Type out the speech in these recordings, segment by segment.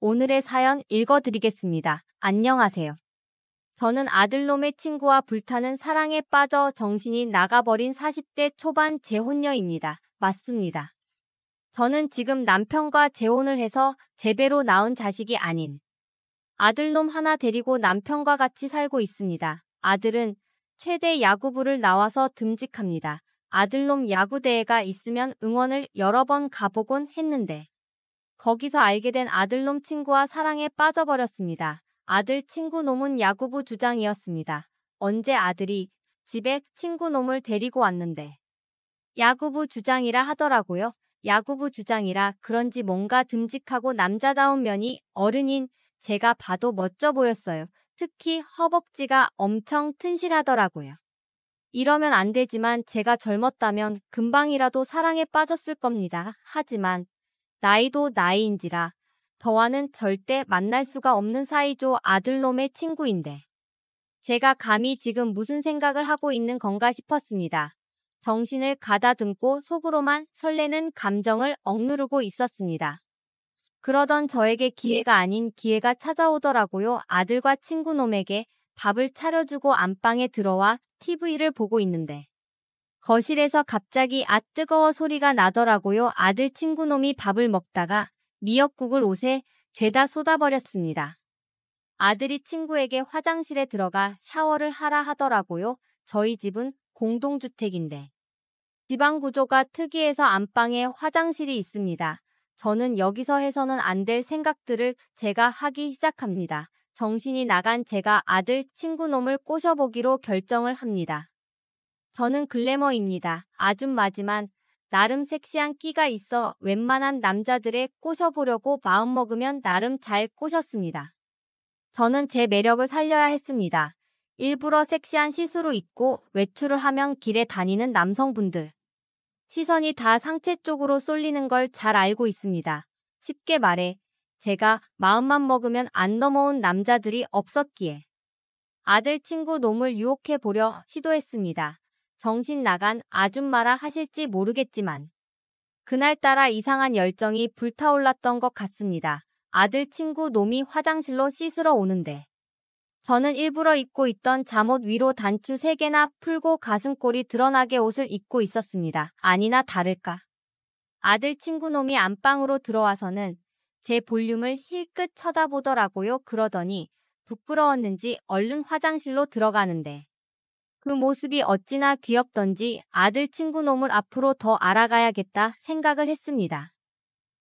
오늘의 사연 읽어드리겠습니다. 안녕하세요. 저는 아들놈의 친구와 불타는 사랑에 빠져 정신이 나가버린 40대 초반 재혼녀입니다. 맞습니다. 저는 지금 남편과 재혼을 해서 제배로 낳은 자식이 아닌 아들놈 하나 데리고 남편과 같이 살고 있습니다. 아들은 최대 야구부를 나와서 듬직합니다. 아들놈 야구대회가 있으면 응원을 여러 번 가보곤 했는데 거기서 알게 된 아들놈 친구와 사랑에 빠져버렸습니다. 아들 친구 놈은 야구부 주장이었습니다. 언제 아들이 집에 친구 놈을 데리고 왔는데 야구부 주장이라 하더라고요. 야구부 주장이라 그런지 뭔가 듬직하고 남자다운 면이 어른인 제가 봐도 멋져 보였어요. 특히 허벅지가 엄청 튼실하더라고요. 이러면 안 되지만 제가 젊었다면 금방이라도 사랑에 빠졌을 겁니다. 하지만 나이도 나이인지라 저와는 절대 만날 수가 없는 사이죠. 아들놈의 친구인데 제가 감히 지금 무슨 생각을 하고 있는 건가 싶었습니다. 정신을 가다듬고 속으로만 설레는 감정을 억누르고 있었습니다. 그러던 저에게 기회가 아닌 기회가 찾아오더라고요. 아들과 친구놈에게 밥을 차려주고 안방에 들어와 TV를 보고 있는데 거실에서 갑자기 아 뜨거워 소리가 나더라고요. 아들 친구놈이 밥을 먹다가 미역국을 옷에 죄다 쏟아버렸습니다. 아들이 친구에게 화장실에 들어가 샤워를 하라 하더라고요. 저희 집은 공동주택인데 지방 구조가 특이해서 안방에 화장실이 있습니다. 저는 여기서 해서는 안 될 생각들을 제가 하기 시작합니다. 정신이 나간 제가 아들 친구놈을 꼬셔보기로 결정을 합니다. 저는 글래머입니다. 아줌마지만 나름 섹시한 끼가 있어 웬만한 남자들의 꼬셔보려고 마음먹으면 나름 잘 꼬셨습니다. 저는 제 매력을 살려야 했습니다. 일부러 섹시한 시스루 입고 외출을 하면 길에 다니는 남성분들 시선이 다 상체 쪽으로 쏠리는 걸 잘 알고 있습니다. 쉽게 말해 제가 마음만 먹으면 안 넘어온 남자들이 없었기에 아들 친구 놈을 유혹해보려 시도했습니다. 정신 나간 아줌마라 하실지 모르겠지만 그날따라 이상한 열정이 불타올랐던 것 같습니다. 아들 친구 놈이 화장실로 씻으러 오는데 저는 일부러 입고 있던 잠옷 위로 단추 3개나 풀고 가슴골이 드러나게 옷을 입고 있었습니다. 아니나 다를까. 아들 친구 놈이 안방으로 들어와서는 제 볼륨을 힐끗 쳐다보더라고요. 그러더니 부끄러웠는지 얼른 화장실로 들어가는데 그 모습이 어찌나 귀엽던지 아들 친구 놈을 앞으로 더 알아가야겠다 생각을 했습니다.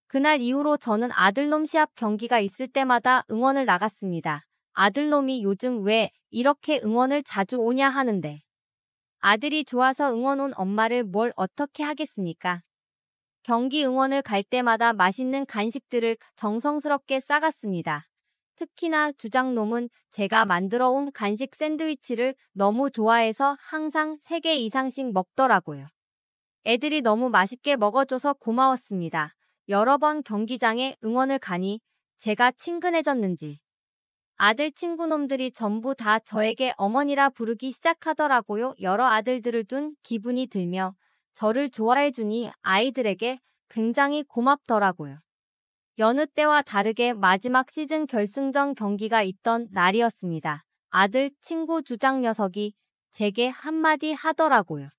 그날 이후로 저는 아들놈 시합 경기가 있을 때마다 응원을 나갔습니다. 아들놈이 요즘 왜 이렇게 응원을 자주 오냐 하는데 아들이 좋아서 응원 온 엄마를 뭘 어떻게 하겠습니까? 경기 응원을 갈 때마다 맛있는 간식들을 정성스럽게 싸갔습니다. 특히나 주장놈은 제가 만들어 온 간식 샌드위치를 너무 좋아해서 항상 3개 이상씩 먹더라고요. 애들이 너무 맛있게 먹어줘서 고마웠습니다. 여러 번 경기장에 응원을 가니 제가 친근해졌는지 아들 친구놈들이 전부 다 저에게 어머니라 부르기 시작하더라고요. 여러 아들들을 둔 기분이 들며 저를 좋아해주니 아이들에게 굉장히 고맙더라고요. 여느 때와 다르게 마지막 시즌 결승전 경기가 있던 날이었습니다. 아들 친구 주장 녀석이 제게 한마디 하더라고요.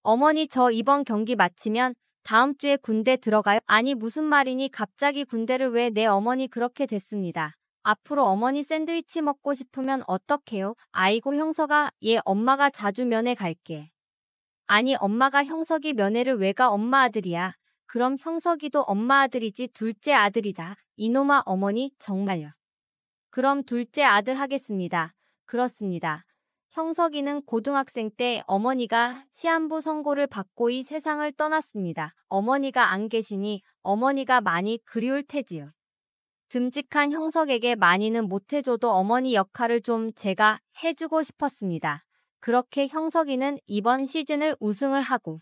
어머니 저 이번 경기 마치면 다음 주에 군대 들어가요? 아니 무슨 말이니 갑자기 군대를 왜 내 어머니 그렇게 됐습니다. 앞으로 어머니 샌드위치 먹고 싶으면 어떡해요? 아이고 형석아 얘 엄마가 자주 면회 갈게. 아니 엄마가 형석이 면회를 왜 가 엄마 아들이야. 그럼 형석이도 엄마 아들이지 둘째 아들이다. 이놈아 어머니 정말요. 그럼 둘째 아들 하겠습니다. 그렇습니다. 형석이는 고등학생 때 어머니가 시한부 선고를 받고 이 세상을 떠났습니다. 어머니가 안 계시니 어머니가 많이 그리울 테지요. 듬직한 형석에게 많이는 못해줘도 어머니 역할을 좀 제가 해주고 싶었습니다. 그렇게 형석이는 이번 시즌을 우승을 하고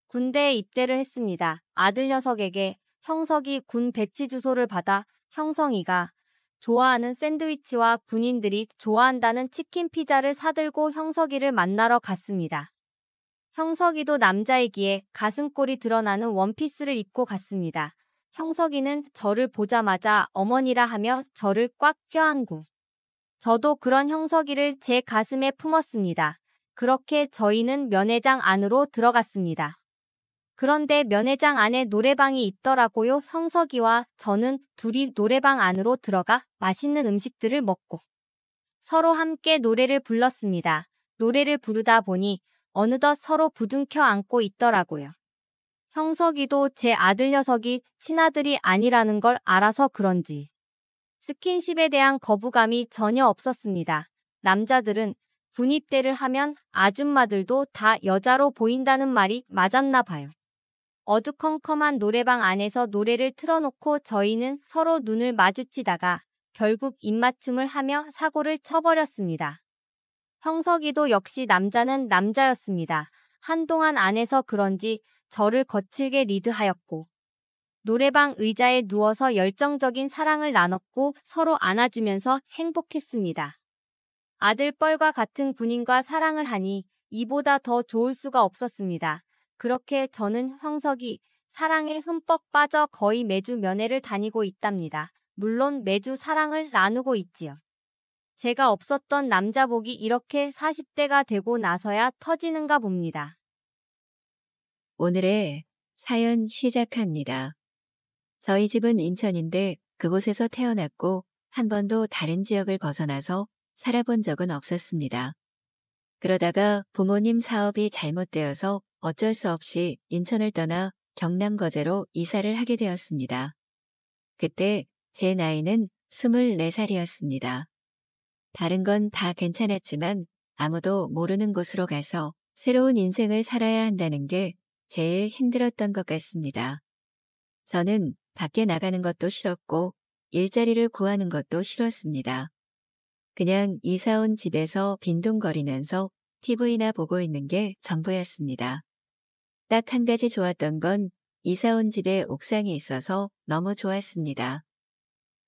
군대에 입대를 했습니다. 아들 녀석에게 형석이 군 배치 주소를 받아 형성이가 좋아하는 샌드위치와 군인들이 좋아한다는 치킨 피자를 사들고 형석이를 만나러 갔습니다. 형석이도 남자이기에 가슴골이 드러나는 원피스를 입고 갔습니다. 형석이는 저를 보자마자 어머니라 하며 저를 꽉 껴안고 저도 그런 형석이를 제 가슴에 품었습니다. 그렇게 저희는 면회장 안으로 들어갔습니다. 그런데 면회장 안에 노래방이 있더라고요. 형석이와 저는 둘이 노래방 안으로 들어가 맛있는 음식들을 먹고 서로 함께 노래를 불렀습니다. 노래를 부르다 보니 어느덧 서로 부둥켜 안고 있더라고요. 형석이도 제 아들 녀석이 친아들이 아니라는 걸 알아서 그런지 스킨십에 대한 거부감이 전혀 없었습니다. 남자들은 군입대를 하면 아줌마들도 다 여자로 보인다는 말이 맞았나 봐요. 어두컴컴한 노래방 안에서 노래를 틀어놓고 저희는 서로 눈을 마주치다가 결국 입맞춤을 하며 사고를 쳐버렸습니다. 형석이도 역시 남자는 남자였습니다. 한동안 안에서 그런지 저를 거칠게 리드하였고 노래방 의자에 누워서 열정적인 사랑을 나눴고 서로 안아주면서 행복했습니다. 아들뻘과 같은 군인과 사랑을 하니 이보다 더 좋을 수가 없었습니다. 그렇게 저는 형석이 사랑에 흠뻑 빠져 거의 매주 면회를 다니고 있답니다. 물론 매주 사랑을 나누고 있지요. 제가 없었던 남자복이 이렇게 40대가 되고 나서야 터지는가 봅니다. 오늘의 사연 시작합니다. 저희 집은 인천인데 그곳에서 태어났고 한 번도 다른 지역을 벗어나서 살아본 적은 없었습니다. 그러다가 부모님 사업이 잘못되어서 어쩔 수 없이 인천을 떠나 경남 거제로 이사를 하게 되었습니다. 그때 제 나이는 24살이었습니다. 다른 건 다 괜찮았지만 아무도 모르는 곳으로 가서 새로운 인생을 살아야 한다는 게 제일 힘들었던 것 같습니다. 저는 밖에 나가는 것도 싫었고 일자리를 구하는 것도 싫었습니다. 그냥 이사 온 집에서 빈둥거리면서 TV나 보고 있는 게 전부였습니다. 딱 한 가지 좋았던 건 이사 온 집에 옥상이 있어서 너무 좋았습니다.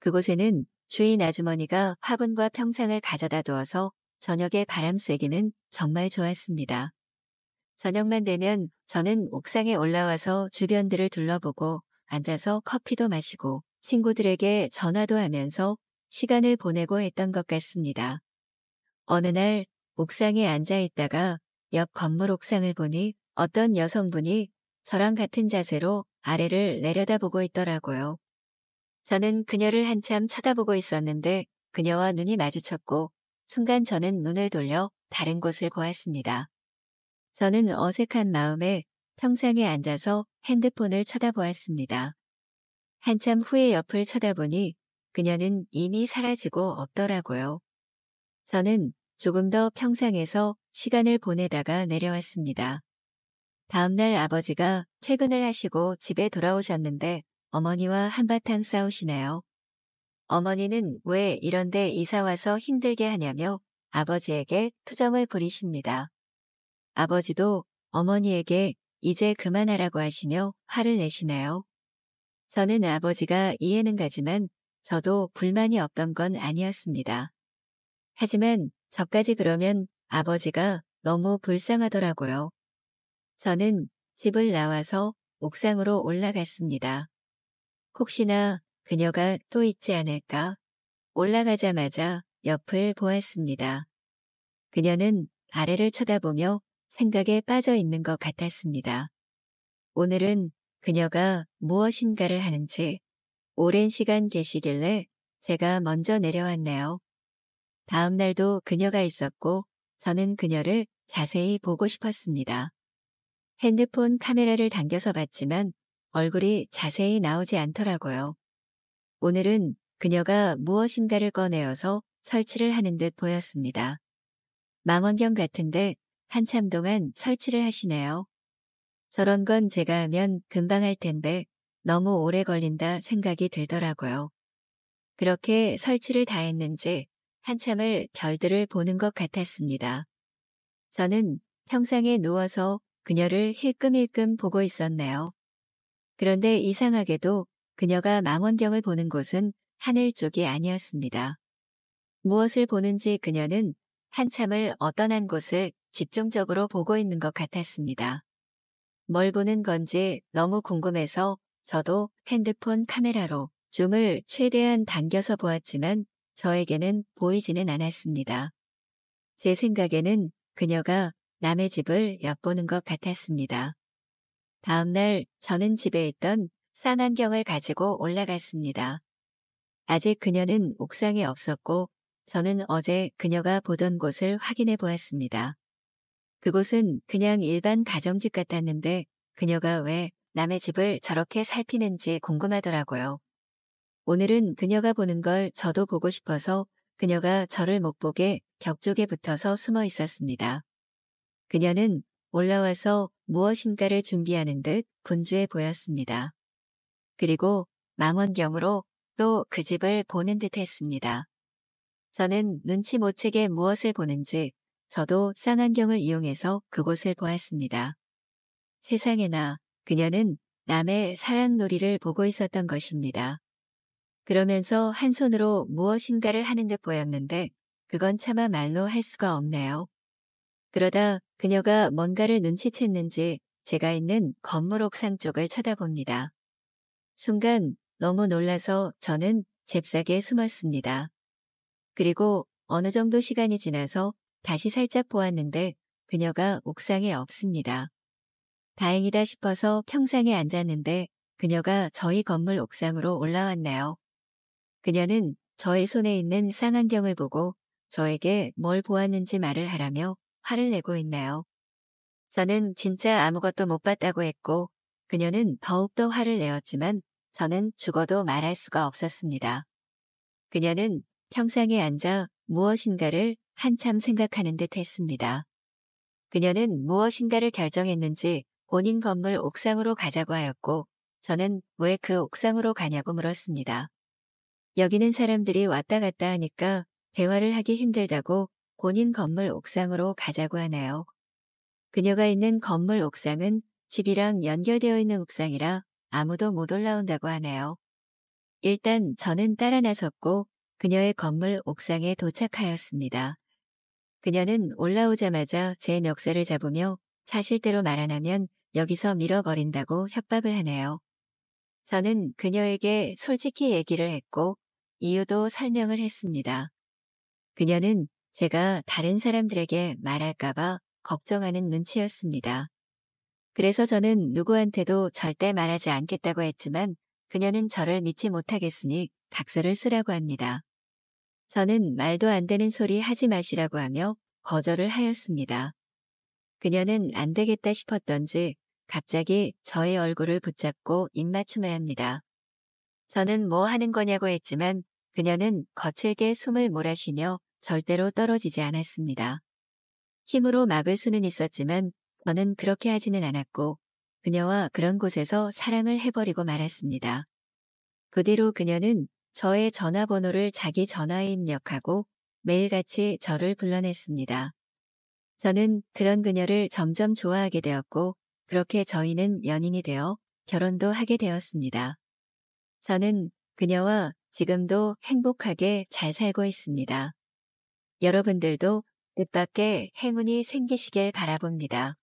그곳에는 주인 아주머니가 화분과 평상을 가져다 두어서 저녁에 바람 쐬기는 정말 좋았습니다. 저녁만 되면 저는 옥상에 올라와서 주변들을 둘러보고 앉아서 커피도 마시고 친구들에게 전화도 하면서 시간을 보내고 했던 것 같습니다. 어느 날 옥상에 앉아 있다가 옆 건물 옥상을 보니 어떤 여성분이 저랑 같은 자세로 아래를 내려다보고 있더라고요. 저는 그녀를 한참 쳐다보고 있었는데 그녀와 눈이 마주쳤고 순간 저는 눈을 돌려 다른 곳을 보았습니다. 저는 어색한 마음에 평상에 앉아서 핸드폰을 쳐다보았습니다. 한참 후에 옆을 쳐다보니 그녀는 이미 사라지고 없더라고요. 저는 조금 더 평상에서 시간을 보내다가 내려왔습니다. 다음날 아버지가 퇴근을 하시고 집에 돌아오셨는데 어머니와 한바탕 싸우시네요. 어머니는 왜 이런데 이사와서 힘들게 하냐며 아버지에게 투정을 부리십니다. 아버지도 어머니에게 이제 그만하라고 하시며 화를 내시네요. 저는 아버지가 이해는 가지만 저도 불만이 없던 건 아니었습니다. 하지만 저까지 그러면 아버지가 너무 불쌍하더라고요. 저는 집을 나와서 옥상으로 올라갔습니다. 혹시나 그녀가 또 있지 않을까? 올라가자마자 옆을 보았습니다. 그녀는 아래를 쳐다보며 생각에 빠져 있는 것 같았습니다. 오늘은 그녀가 무엇인가를 하는지 오랜 시간 계시길래 제가 먼저 내려왔네요. 다음 날도 그녀가 있었고 저는 그녀를 자세히 보고 싶었습니다. 핸드폰 카메라를 당겨서 봤지만 얼굴이 자세히 나오지 않더라고요. 오늘은 그녀가 무엇인가를 꺼내어서 설치를 하는 듯 보였습니다. 망원경 같은데 한참 동안 설치를 하시네요. 저런 건 제가 하면 금방 할 텐데 너무 오래 걸린다 생각이 들더라고요. 그렇게 설치를 다 했는지 한참을 별들을 보는 것 같았습니다. 저는 평상에 누워서 그녀를 힐끔힐끔 보고 있었네요. 그런데 이상하게도 그녀가 망원경을 보는 곳은 하늘 쪽이 아니었습니다. 무엇을 보는지 그녀는 한참을 어떤 한 곳을 집중적으로 보고 있는 것 같았습니다. 뭘 보는 건지 너무 궁금해서 저도 핸드폰 카메라로 줌을 최대한 당겨서 보았지만 저에게는 보이지는 않았습니다. 제 생각에는 그녀가 남의 집을 엿보는 것 같았습니다. 다음 날 저는 집에 있던 쌍안경을 가지고 올라갔습니다. 아직 그녀는 옥상에 없었고 저는 어제 그녀가 보던 곳을 확인해 보았습니다. 그곳은 그냥 일반 가정집 같았는데 그녀가 왜 남의 집을 저렇게 살피는지 궁금하더라고요. 오늘은 그녀가 보는 걸 저도 보고 싶어서 그녀가 저를 못 보게 벽 쪽에 붙어서 숨어 있었습니다. 그녀는 올라와서 무엇인가를 준비하는 듯 분주해 보였습니다. 그리고 망원경으로 또 그 집을 보는 듯 했습니다. 저는 눈치 못 채게 무엇을 보는지 저도 쌍안경을 이용해서 그곳을 보았습니다. 세상에나 그녀는 남의 사랑놀이를 보고 있었던 것입니다. 그러면서 한 손으로 무엇인가를 하는 듯 보였는데 그건 차마 말로 할 수가 없네요. 그러다 그녀가 뭔가를 눈치챘는지 제가 있는 건물 옥상 쪽을 쳐다봅니다. 순간 너무 놀라서 저는 잽싸게 숨었습니다. 그리고 어느 정도 시간이 지나서 다시 살짝 보았는데 그녀가 옥상에 없습니다. 다행이다 싶어서 평상에 앉았는데 그녀가 저희 건물 옥상으로 올라왔네요. 그녀는 저의 손에 있는 쌍안경을 보고 저에게 뭘 보았는지 말을 하라며 화를 내고 있네요. 저는 진짜 아무것도 못 봤다고 했고 그녀는 더욱더 화를 내었지만 저는 죽어도 말할 수가 없었습니다. 그녀는 평상에 앉아 무엇인가를 한참 생각하는 듯 했습니다. 그녀는 무엇인가를 결정했는지 본인 건물 옥상으로 가자고 하였고 저는 왜 그 옥상으로 가냐고 물었습니다. 여기는 사람들이 왔다 갔다 하니까 대화를 하기 힘들다고 본인 건물 옥상으로 가자고 하네요. 그녀가 있는 건물 옥상은 집이랑 연결되어 있는 옥상이라 아무도 못 올라온다고 하네요. 일단 저는 따라 나섰고 그녀의 건물 옥상에 도착하였습니다. 그녀는 올라오자마자 제 멱살을 잡으며 사실대로 말 안 하면 여기서 밀어버린다고 협박을 하네요. 저는 그녀에게 솔직히 얘기를 했고 이유도 설명을 했습니다. 그녀는 제가 다른 사람들에게 말할까봐 걱정하는 눈치였습니다. 그래서 저는 누구한테도 절대 말하지 않겠다고 했지만 그녀는 저를 믿지 못하겠으니 각서를 쓰라고 합니다. 저는 말도 안 되는 소리 하지 마시라고 하며 거절을 하였습니다. 그녀는 안 되겠다 싶었던지 갑자기 저의 얼굴을 붙잡고 입맞춤을 합니다. 저는 뭐 하는 거냐고 했지만 그녀는 거칠게 숨을 몰아쉬며 절대로 떨어지지 않았습니다. 힘으로 막을 수는 있었지만 저는 그렇게 하지는 않았고 그녀와 그런 곳에서 사랑을 해버리고 말았습니다. 그 뒤로 그녀는 저의 전화번호를 자기 전화에 입력하고 매일같이 저를 불러냈습니다. 저는 그런 그녀를 점점 좋아하게 되었고 그렇게 저희는 연인이 되어 결혼도 하게 되었습니다. 저는 그녀와 지금도 행복하게 잘 살고 있습니다. 여러분들도 뜻밖의 행운이 생기시길 바라봅니다.